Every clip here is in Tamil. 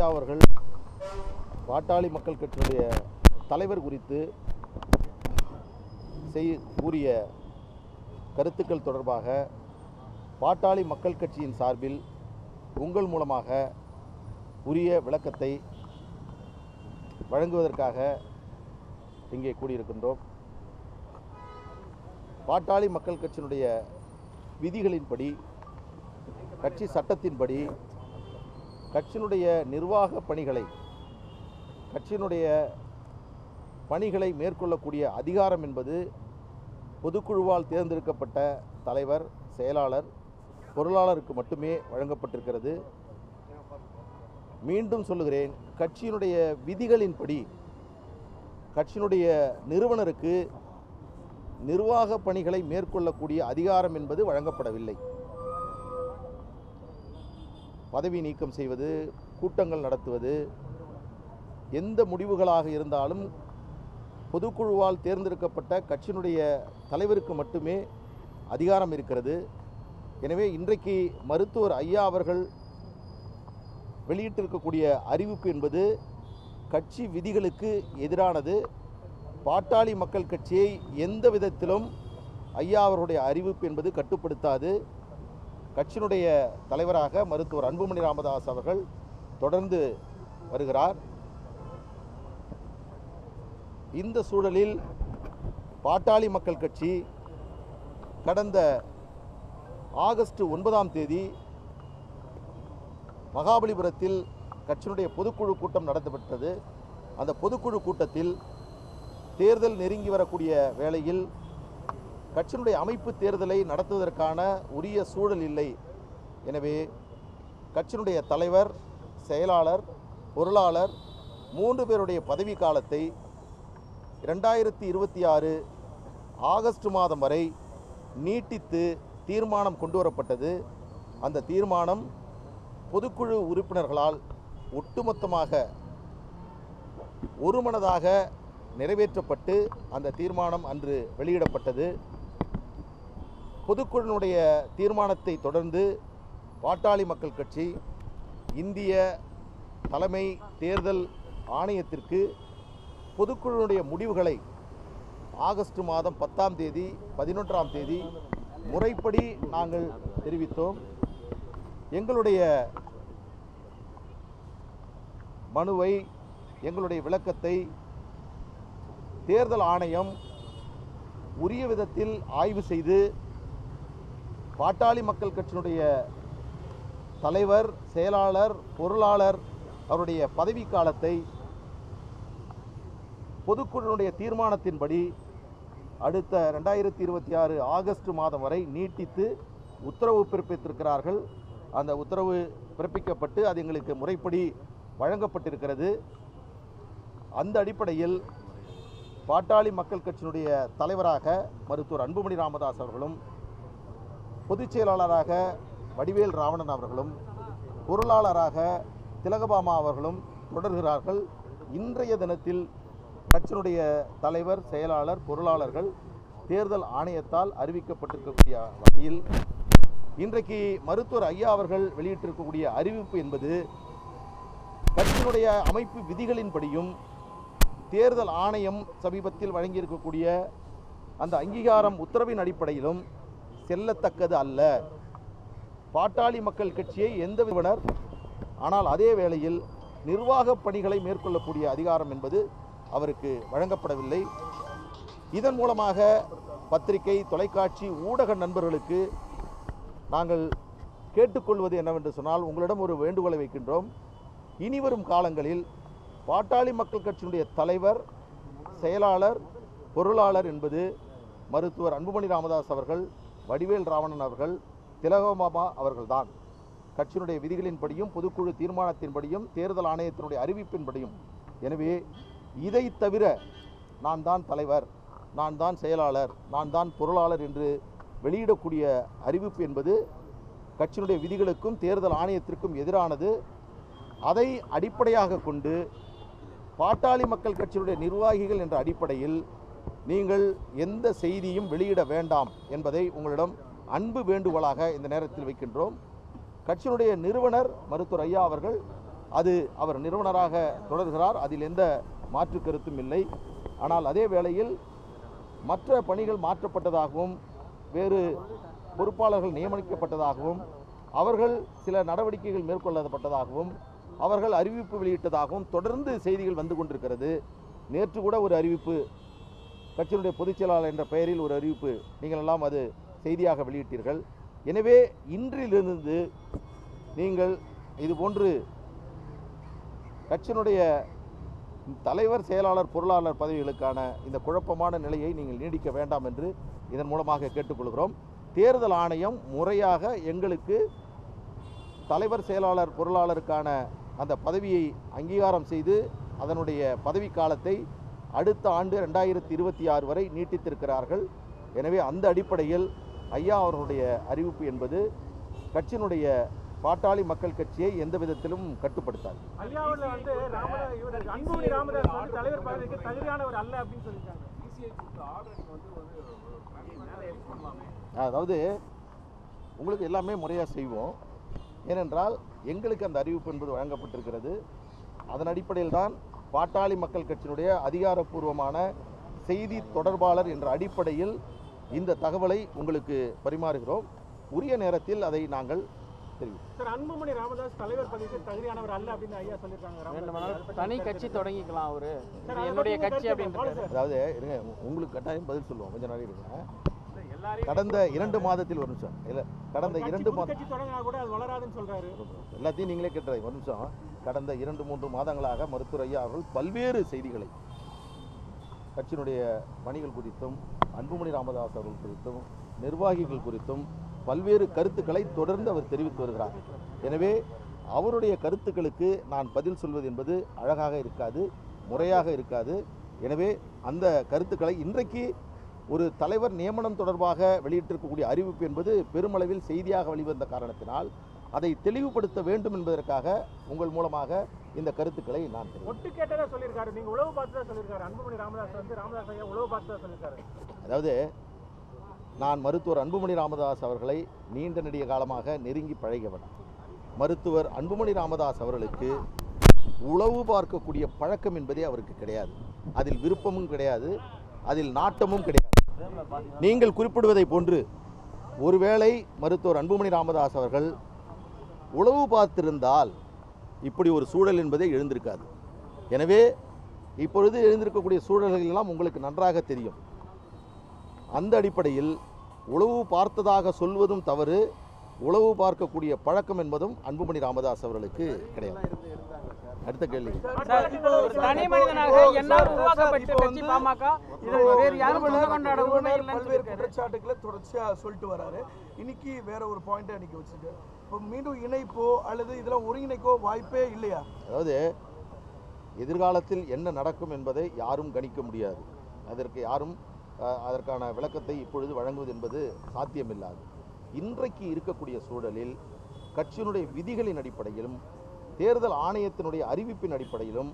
அவர்கள் பாட்டாளி மக்கள் கட்சியுடைய தலைவர் குறித்து கூறிய கருத்துக்கள் தொடர்பாக பாட்டாளி மக்கள் கட்சியின் சார்பில் உங்கள் மூலமாக உரிய விளக்கத்தை வழங்குவதற்காக இங்கே கூடியிருக்கின்றோம். பாட்டாளி மக்கள் கட்சியினுடைய விதிகளின்படி, கட்சி சட்டத்தின்படி கட்சியினுடைய நிர்வாக பணிகளை மேற்கொள்ளக்கூடிய அதிகாரம் என்பது பொதுக்குழுவால் தேர்ந்தெடுக்கப்பட்ட தலைவர், செயலாளர், பொருளாளருக்கு மட்டுமே வழங்கப்பட்டிருக்கிறது. மீண்டும் சொல்லுகிறேன், கட்சியினுடைய விதிகளின்படி கட்சியினுடைய நிறுவனருக்கு நிர்வாக பணிகளை மேற்கொள்ளக்கூடிய அதிகாரம் என்பது வழங்கப்படவில்லை. பதவி நீக்கம் செய்வது, கூட்டங்கள் நடத்துவது, எந்த முடிவுகளாக இருந்தாலும் பொதுக்குழுவால் தேர்ந்தெடுக்கப்பட்ட கட்சியினுடைய தலைவருக்கு மட்டுமே அதிகாரம் இருக்கிறது. எனவே இன்றைக்கு மருத்துவர் ஐயா அவர்கள் வெளியிட்டிருக்கக்கூடிய அறிவிப்பு என்பது கட்சி விதிகளுக்கு எதிரானது. பாட்டாளி மக்கள் கட்சியை எந்த விதத்திலும் ஐயா அவர்களுடைய அறிவிப்பு என்பது கட்டுப்படுத்தாது. கட்சியினுடைய தலைவராக மருத்துவர் அன்புமணி ராமதாஸ் அவர்கள் தொடர்ந்து வருகிறார். இந்த சூழலில் பாட்டாளி மக்கள் கட்சி கடந்த ஆகஸ்ட் 9ஆம் தேதி மகாபலிபுரத்தில் கட்சியினுடைய பொதுக்குழு கூட்டம் நடத்தப்பட்டது. அந்த பொதுக்குழு கூட்டத்தில் தேர்தல் நெருங்கி வரக்கூடிய வேளையில் கட்சியினுடைய அமைப்பு தேர்தலை நடத்துவதற்கான உரிய சூழல் இல்லை. எனவே கட்சியினுடைய தலைவர், செயலாளர், பொருளாளர் 3 பேருடைய பதவி காலத்தை 2026 ஆகஸ்ட் மாதம் வரை நீட்டித்து தீர்மானம் கொண்டு வரப்பட்டது. அந்த தீர்மானம் பொதுக்குழு உறுப்பினர்களால் ஒட்டுமொத்தமாக ஒருமனதாக நிறைவேற்றப்பட்டு அந்த தீர்மானம் அன்று வெளியிடப்பட்டது. பொதுக்குழுவினுடைய தீர்மானத்தை தொடர்ந்து பாட்டாளி மக்கள் கட்சி இந்திய தலைமை தேர்தல் ஆணையத்திற்கு பொதுக்குழுவினுடைய முடிவுகளை ஆகஸ்ட் மாதம் 10ஆம் தேதி, 11ஆம் தேதி முறைப்படி நாங்கள் தெரிவித்தோம். எங்களுடைய மனுவை, எங்களுடைய விளக்கத்தை தேர்தல் ஆணையம் உரிய விதத்தில் ஆய்வு செய்து பாட்டாளி மக்கள் கட்சியினுடைய தலைவர், செயலாளர், பொருளாளர் அவருடைய பதவி காலத்தை பொதுக்குழுவினுடைய தீர்மானத்தின்படி அடுத்த 2026 ஆகஸ்ட் மாதம் வரை நீட்டித்து உத்தரவு பிறப்பித்திருக்கிறார்கள். அந்த உத்தரவு பிறப்பிக்கப்பட்டு அது எங்களுக்கு முறைப்படி வழங்கப்பட்டிருக்கிறது. அந்த அடிப்படையில் பாட்டாளி மக்கள் கட்சியினுடைய தலைவராக மருத்துவர் அன்புமணி ராமதாஸ் அவர்களும், பொதுச் செயலாளராக வடிவேல் ராவணன் அவர்களும், பொருளாளராக திலகபாமா அவர்களும் தொடர்கிறார்கள். இன்றைய தினத்தில் கட்சியினுடைய தலைவர், செயலாளர், பொருளாளர்கள் தேர்தல் ஆணையத்தால் அறிவிக்கப்பட்டிருக்கக்கூடிய வகையில் இன்றைக்கு மருத்துவர் ஐயா அவர்கள் வெளியிட்டிருக்கக்கூடிய அறிவிப்பு என்பது கட்சியினுடைய அமைப்பு விதிகளின்படியும் தேர்தல் ஆணையம் சமீபத்தில் வழங்கியிருக்கக்கூடிய அந்த அங்கீகாரம் உத்தரவின் அடிப்படையிலும் செல்லத்தக்கது அல்ல. பாட்டாளி மக்கள் கட்சியை எந்த நிறுவனர், ஆனால் அதே வேளையில் நிர்வாக பணிகளை மேற்கொள்ளக்கூடிய அதிகாரம் என்பது அவருக்கு வழங்கப்படவில்லை. இதன் மூலமாக பத்திரிகை, தொலைக்காட்சி, ஊடக நண்பர்களுக்கு நாங்கள் கேட்டுக்கொள்வது என்னவென்று சொன்னால், உங்களிடம் ஒரு வேண்டுகோளை வைக்கின்றோம். இனிவரும் காலங்களில் பாட்டாளி மக்கள் கட்சியினுடைய தலைவர், செயலாளர், பொருளாளர் என்பது மருத்துவர் அன்புமணி ராமதாஸ் அவர்கள், வடிவேல் ராவணன் அவர்கள், திலகபாமா அவர்கள்தான். கட்சியினுடைய விதிகளின்படியும், பொதுக்குழு தீர்மானத்தின்படியும், தேர்தல் ஆணையத்தினுடைய அறிவிப்பின்படியும். எனவே இதை தவிர நான் தான் தலைவர், நான் தான் செயலாளர், நான் தான் பொருளாளர் என்று வெளியிடக்கூடிய அறிவிப்பு என்பது கட்சியினுடைய விதிகளுக்கும் தேர்தல் ஆணையத்திற்கும் எதிரானது. அதை அடிப்படையாக கொண்டு பாட்டாளி மக்கள் கட்சியினுடைய நிர்வாகிகள் என்ற அடிப்படையில் நீங்கள் எந்த செய்தியும் வெளியிட வேண்டாம் என்பதை உங்களிடம் அன்பு வேண்டுகோளாக இந்த நேரத்தில் வைக்கின்றோம். கட்சியினுடைய நிறுவனர் மருத்துவர் ஐயா அவர்கள் அது அவர் நிறுவனராக தொடர்கிறார், அதில் எந்த மாற்று கருத்தும் இல்லை. ஆனால் அதே வேளையில் மற்ற பணிகள் மாற்றப்பட்டதாகவும் வேறு பொறுப்பாளர்கள் நியமிக்கப்பட்டதாகவும் அவர்கள் சில நடவடிக்கைகள் மேற்கொள்ளப்பட்டதாகவும் அவர்கள் அறிவிப்பு வெளியிட்டதாகவும் தொடர்ந்து செய்திகள் வந்து கொண்டிருக்கிறது. நேற்று கூட ஒரு அறிவிப்பு, கட்சியினுடைய பொதுச் செயலாளர் என்ற பெயரில் ஒரு அறிவிப்பு நீங்கள் எல்லாம் அது செய்தியாக வெளியிட்டீர்கள். எனவே இன்றிலிருந்து நீங்கள் இதுபோன்று கட்சியினுடைய தலைவர், செயலாளர், பொருளாளர் பதவிகளுக்கான இந்த குழப்பமான நிலையை நீங்கள் நீடிக்க வேண்டாம் என்று இதன் மூலமாக கேட்டுக்கொள்கிறோம். தேர்தல் ஆணையம் முறையாக எங்களுக்கு தலைவர், செயலாளர், பொருளாளருக்கான அந்த பதவியை அங்கீகாரம் செய்து அதனுடைய பதவி காலத்தை அடுத்த ஆண்டு 2026 வரை நீட்டித்திருக்கிறார்கள். எனவே அந்த அடிப்படையில் ஐயா அவர்களுடைய அறிவிப்பு என்பது கட்சியினுடைய பாட்டாளி மக்கள் கட்சியை எந்த விதத்திலும் கட்டுப்படுத்தாது. அதாவது உங்களுக்கு எல்லாமே முறையாக செய்வோம். ஏனென்றால் எங்களுக்கு அந்த அறிவிப்பு என்பது வழங்கப்பட்டிருக்கிறது. அதன் அடிப்படையில் தான் பாட்டாளி மக்கள் கட்சியினுடைய அதிகாரப்பூர்வமான செய்தி தொடர்பாளர் என்ற அடிப்படையில் இந்த தகவலை உங்களுக்கு பரிமாறுகிறோம். உரிய நேரத்தில் அதை நாங்கள் தெரிவிப்போம். அன்புமணி ராமதாஸ் தலைவர் பதவிக்கு தகுதியானவர் அல்ல அப்படின்னு ஐயா சொல்லியிருக்காங்க. தனி கட்சி தொடங்கிக்கலாம், அவரு என்னுடைய கட்சி அப்படின்றது. அதாவது இருங்க, உங்களுக்கு கட்டாயம் பதில் சொல்லுவோம், கொஞ்சம் நாள் இருங்க. கடந்த 2 மாதத்தில் ஒரு நிமிஷம் இல்லை, கடந்த 2 மாதம் எல்லாத்தையும் நீங்களே கேட்டுறாங்க. ஒரு நிமிஷம். கடந்த 2-3 மாதங்களாக மருத்துவர் ஐயா அவர்கள் பல்வேறு செய்திகளை கட்சியினுடைய பணிகள் குறித்தும் அன்புமணி ராமதாஸ் அவர்கள் குறித்தும் நிர்வாகிகள் குறித்தும் பல்வேறு கருத்துக்களை தொடர்ந்து அவர் தெரிவித்து வருகிறார். எனவே அவருடைய கருத்துக்களுக்கு நான் பதில் சொல்வது என்பது அழகாக இருக்காது, முறையாக இருக்காது. எனவே அந்த கருத்துக்களை இன்றைக்கு ஒரு தலைவர் நியமனம் தொடர்பாக வெளியிட்டிருக்கக்கூடிய அறிவிப்பு என்பது பெருமளவில் செய்தியாக வெளிவந்த காரணத்தினால் அதை தெளிவுபடுத்த வேண்டும் என்பதற்காக உங்கள் மூலமாக இந்த கருத்துக்களை நான் ஒட்டு கேட்டதா சொல்லியிருக்காரு. நீங்க உளவு பார்த்து தான் சொல்லியிருக்காரு. அன்புமணி ராமதாஸ் ராமதாஸ் ஐயா உளவு பார்த்து தான் சொல்லியிருக்காரு. அதாவது நான் மருத்துவர் அன்புமணி ராமதாஸ் அவர்களை நீண்ட நெடிய காலமாக நெருங்கி பழகியவன். மருத்துவர் அன்புமணி ராமதாஸ் அவர்களுக்கு உளவு பார்க்கக்கூடிய பழக்கம் என்பதே அவருக்கு கிடையாது. அதில் விருப்பமும் கிடையாது, அதில் நாட்டமும் கிடையாது. நீங்கள் குறிப்பிடுவதை போன்று ஒருவேளை மருத்துவர் அன்புமணி ராமதாஸ் அவர்கள் உளவு பார்த்திருந்தால் இப்படி ஒரு சூழல் என்பதே எழுந்திருக்காது. எனவே இப்பொழுது எழுந்திருக்கக்கூடிய சூழல்கள் எல்லாம் உங்களுக்கு நன்றாக தெரியும். அந்த அடிப்படையில் உளவு பார்த்ததாக சொல்வதும் தவறு, உளவு பார்க்கக்கூடிய பழக்கம் என்பதும் அன்புமணி ராமதாஸ் அவர்களுக்கு கிடையாது. அடுத்த கேள்வி. தனி மனிதனாக என்னால் உருவாக்கப்பட்ட கட்சி பாமக இதில் வேறு யாரும் பல்வேறு குற்றச்சாட்டுகளை தொடர்ச்சியாக சொல்லிட்டு வராரு. இன்னைக்கு வேற ஒரு பாயிண்ட் அன்னைக்கு வச்சுட்டு இப்போ மீண்டும் இணைப்போ அல்லது இதெல்லாம் ஒருங்கிணைக்கோ வாய்ப்பே இல்லையா? அதாவது எதிர்காலத்தில் என்ன நடக்கும் என்பதை யாரும் கணிக்க முடியாது. அதற்கு யாரும் அதற்கான விளக்கத்தை இப்பொழுது வழங்குவது என்பது சாத்தியமில்லாது. இன்றைக்கு இருக்கக்கூடிய சூழலில் கட்சியினுடைய விதிகளின் அடிப்படையிலும் தேர்தல் ஆணையத்தினுடைய அறிவிப்பின் அடிப்படையிலும்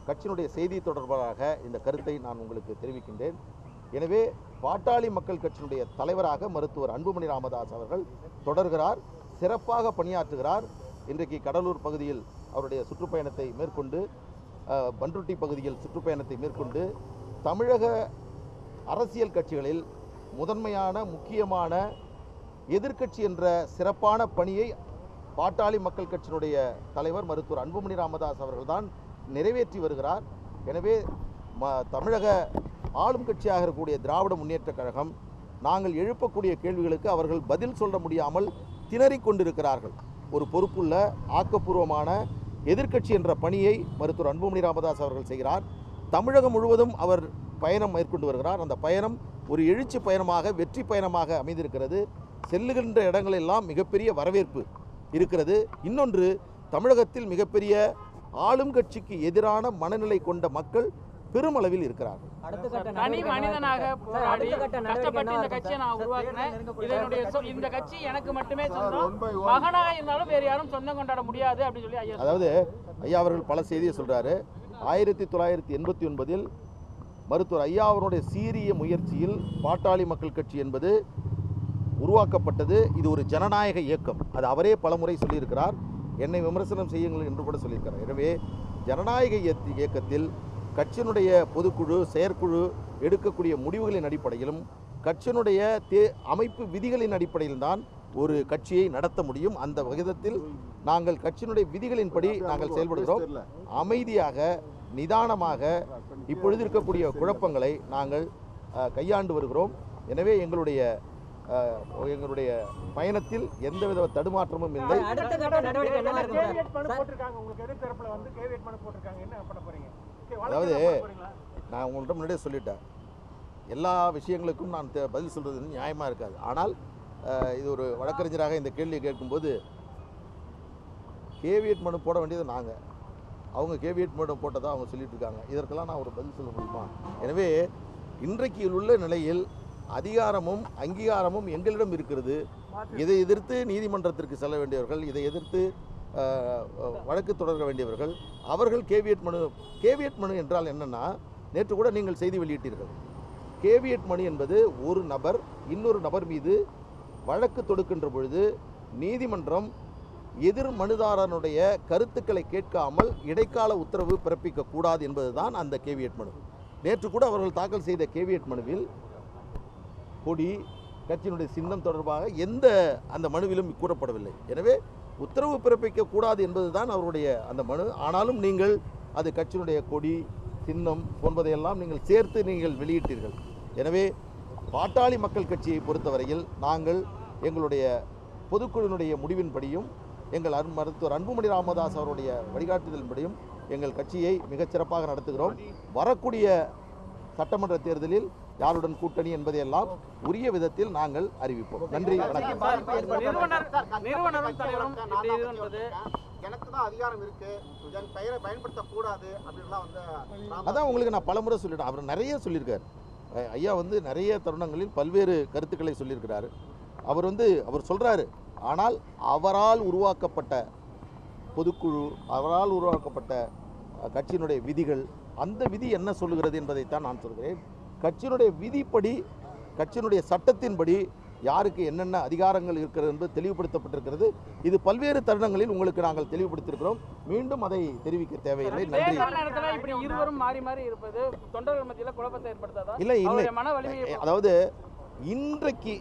கட்சியினுடைய செய்தி தொடர்பாக இந்த கருத்தை நான் உங்களுக்கு தெரிவிக்கின்றேன். எனவே பாட்டாளி மக்கள் கட்சியினுடைய தலைவராக மருத்துவர் அன்புமணி ராமதாஸ் அவர்கள் தொடர்கிறார், சிறப்பாக பணியாற்றுகிறார். இன்றைக்கு கடலூர் பகுதியில் அவருடைய சுற்றுப்பயணத்தை மேற்கொண்டு, பண்ருட்டி பகுதியில் சுற்றுப்பயணத்தை மேற்கொண்டு தமிழக அரசியல் கட்சிகளில் முதன்மையான முக்கியமான எதிர்க்கட்சி என்ற சிறப்பான பணியை பாட்டாளி மக்கள் கட்சியினுடைய தலைவர் மருத்துவர் அன்புமணி ராமதாஸ் அவர்கள்தான் நிறைவேற்றி வருகிறார். எனவே தமிழக ஆளும் கட்சியாக இருக்கக்கூடிய திராவிட முன்னேற்றக் கழகம் நாங்கள் எழுப்பக்கூடிய கேள்விகளுக்கு அவர்கள் பதில் சொல்ல முடியாமல் திணறிக் கொண்டிருக்கிறார்கள். ஒரு பொறுப்புள்ள ஆக்கப்பூர்வமான எதிர்க்கட்சி என்ற பணியை மருத்துவர் அன்புமணி ராமதாஸ் அவர்கள் செய்கிறார். தமிழகம் முழுவதும் அவர் பயணம் மேற்கொண்டு வருகிறார். அந்த பயணம் ஒரு எழுச்சி பயணமாக, வெற்றி பயணமாக அமைந்திருக்கிறது. செல்லுகின்ற இடங்களெல்லாம் மிகப்பெரிய வரவேற்பு இருக்கிறது. இன்னொன்று, தமிழகத்தில் மிகப்பெரிய ஆளும் கட்சிக்கு எதிரான மனநிலை கொண்ட மக்கள் பெருமளவில் இருக்கிறார்கள். தனி மனிதனாக போராடி கஷ்டப்பட்டு இந்த கட்சியை நான் உருவாக்கினேன். இந்த கட்சி எனக்கு மட்டுமே சொந்தம், மகனாக இருந்தாலும் வேறு யாரும் சொந்தம் கொண்டாட முடியாது அப்படின்னு சொல்லி ஐயா. அதாவது ஐயா அவர்கள் பல செய்தியை சொல்றாரு. 1989 மருத்துவர் ஐயா அவருடைய சீரிய முயற்சியில் பாட்டாளி மக்கள் கட்சி என்பது உருவாக்கப்பட்டது. இது ஒரு ஜனநாயக இயக்கம், அது அவரே பலமுறை சொல்லியிருக்கிறார். என்னை விமர்சனம் செய்யுங்கள் என்று கூட சொல்லியிருக்கிறார். எனவே ஜனநாயக இயக்கத்தில் கட்சியினுடைய பொதுக்குழு செயற்குழு எடுக்கக்கூடிய முடிவுகளின் அடிப்படையிலும் கட்சியினுடைய அமைப்பு விதிகளின் அடிப்படையில் தான் ஒரு கட்சியை நடத்த முடியும். அந்த விகிதத்தில் நாங்கள் கட்சியினுடைய விதிகளின்படி நாங்கள் செயல்படுகிறோம். அமைதியாக நிதானமாக இப்பொழுது இருக்கக்கூடிய குழப்பங்களை நாங்கள் கையாண்டு வருகிறோம். எனவே எங்களுடைய பயணத்தில் எந்தவித தடுமாற்றமும் இல்லை. அதாவது நான் உங்கள்கிட்ட முன்னாடியே சொல்லிட்டேன், எல்லா விஷயங்களுக்கும் நான் பதில் சொல்கிறது நியாயமாக இருக்காது. ஆனால் இது ஒரு வழக்கறிஞராக இந்த கேள்வியை கேட்கும்போது கேவியட் மனு போட வேண்டியது நாங்கள், அவங்க கேவியட் மனு போட்டதாக அவங்க சொல்லிட்டு இருக்காங்க. இதற்கெல்லாம் நான் ஒரு பதில் சொல்ல முடியுமா? எனவே இன்றைக்கு உள்ள நிலையில் அதிகாரமும் அங்கீகாரமும் எங்களிடம் இருக்கிறது. இதை எதிர்த்து நீதிமன்றத்திற்கு செல்ல வேண்டியவர்கள், இதை எதிர்த்து வழக்கு தொடர வேண்டியவர்கள் அவர்கள் கேவியட் மனு என்றால் என்னன்னா, நேற்று கூட நீங்கள் செய்தி வெளியிட்டீர்கள். கேவியட் மனு என்பது ஒரு நபர் இன்னொரு நபர் மீது வழக்கு தொடுக்கின்ற பொழுது நீதிமன்றம் எதிர் மனுதாரனுடைய கருத்துக்களை கேட்காமல் இடைக்கால உத்தரவு பிறப்பிக்க கூடாது என்பதுதான் அந்த கேவியட் மனு. நேற்று கூட அவர்கள் தாக்கல் செய்த கேவியட் மனுவில் கொடி கட்சியினுடைய சின்னம் தொடர்பாக எந்த அந்த மனுவிலும் கூறப்படவில்லை. எனவே உத்தரவு பிறப்பிக்க கூடாது என்பதுதான் அவருடைய அந்த மனு. ஆனாலும் நீங்கள் அது கட்சியினுடைய கொடி சின்னம் போன்பதையெல்லாம் நீங்கள் சேர்த்து நீங்கள் வெளியிட்டீர்கள். எனவே பாட்டாளி மக்கள் கட்சியை பொறுத்தவரையில் நாங்கள் எங்களுடைய பொதுக்குழுவினுடைய முடிவின்படியும் எங்கள் மருத்துவர் அன்புமணி ராமதாஸ் அவருடைய வழிகாட்டுதலின்படியும் எங்கள் கட்சியை மிகச்சிறப்பாக நடத்துகிறோம். வரக்கூடிய சட்டமன்ற தேர்தலில் யாருடன் கூட்டணி என்பதையெல்லாம் உரிய விதத்தில் நாங்கள் அறிவிப்போம். நன்றி, வணக்கம். எனக்கு தான் அதிகாரம் இருக்கு, என் பெயரை பயன்படுத்தக்கூடாது அப்படின்லாம் வந்து அதான் உங்களுக்கு நான் பலமுறை சொல்லிட்டேன். அவர் நிறைய சொல்லியிருக்கார். ஐயா நிறைய தருணங்களில் பல்வேறு கருத்துக்களை சொல்லியிருக்கிறாரு. அவர் சொல்கிறாரு, ஆனால் அவரால் உருவாக்கப்பட்ட பொதுக்குழு, அவரால் உருவாக்கப்பட்ட கட்சியினுடைய விதிகள், அந்த விதி என்ன சொல்லுகிறது என்பதைத்தான் நான் சொல்கிறேன். கட்சியினுடைய விதிப்படி, கட்சியினுடைய சட்டத்தின்படி யாருக்கு என்னென்ன அதிகாரங்கள் இருக்கிறது என்பது தெளிவுபடுத்தப்பட்டிருக்கிறது. இது பல்வேறு தருணங்களில் உங்களுக்கு நாங்கள் தெளிவுபடுத்தியிருக்கிறோம். மீண்டும் அதை தெரிவிக்க தேவையில்லை. நன்றி. இல்லை அதாவது இன்றைக்கு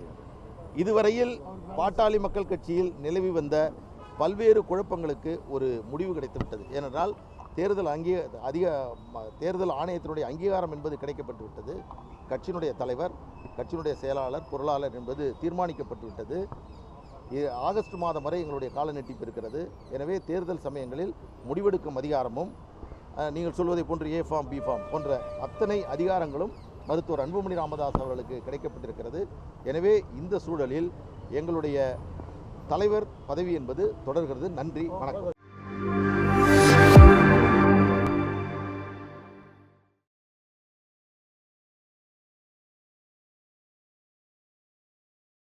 இதுவரையில் பாட்டாளி மக்கள் கட்சியில் நிலவி வந்த பல்வேறு குழப்பங்களுக்கு ஒரு முடிவு கிடைத்துவிட்டது. ஏனென்றால் தேர்தல் ஆணையத்தினுடைய அங்கீகாரம் என்பது கிடைக்கப்பட்டு விட்டது. கட்சியினுடைய தலைவர், கட்சியினுடைய செயலாளர், பொருளாளர் என்பது தீர்மானிக்கப்பட்டு விட்டது. ஆகஸ்ட் மாதம் வரை எங்களுடைய கால நீட்டிப்பு இருக்கிறது. எனவே தேர்தல் சமயங்களில் முடிவெடுக்கும் அதிகாரமும் நீங்கள் சொல்வதை போன்று ஏ ஃபார்ம் பி ஃபார்ம் போன்ற அத்தனை அதிகாரங்களும் மருத்துவர் அன்புமணி ராமதாஸ் அவர்களுக்கு கிடைக்கப்பட்டிருக்கிறது. எனவே இந்த சூழலில் எங்களுடைய தலைவர் பதவி என்பது தொடர்கிறது. நன்றி, வணக்கம்.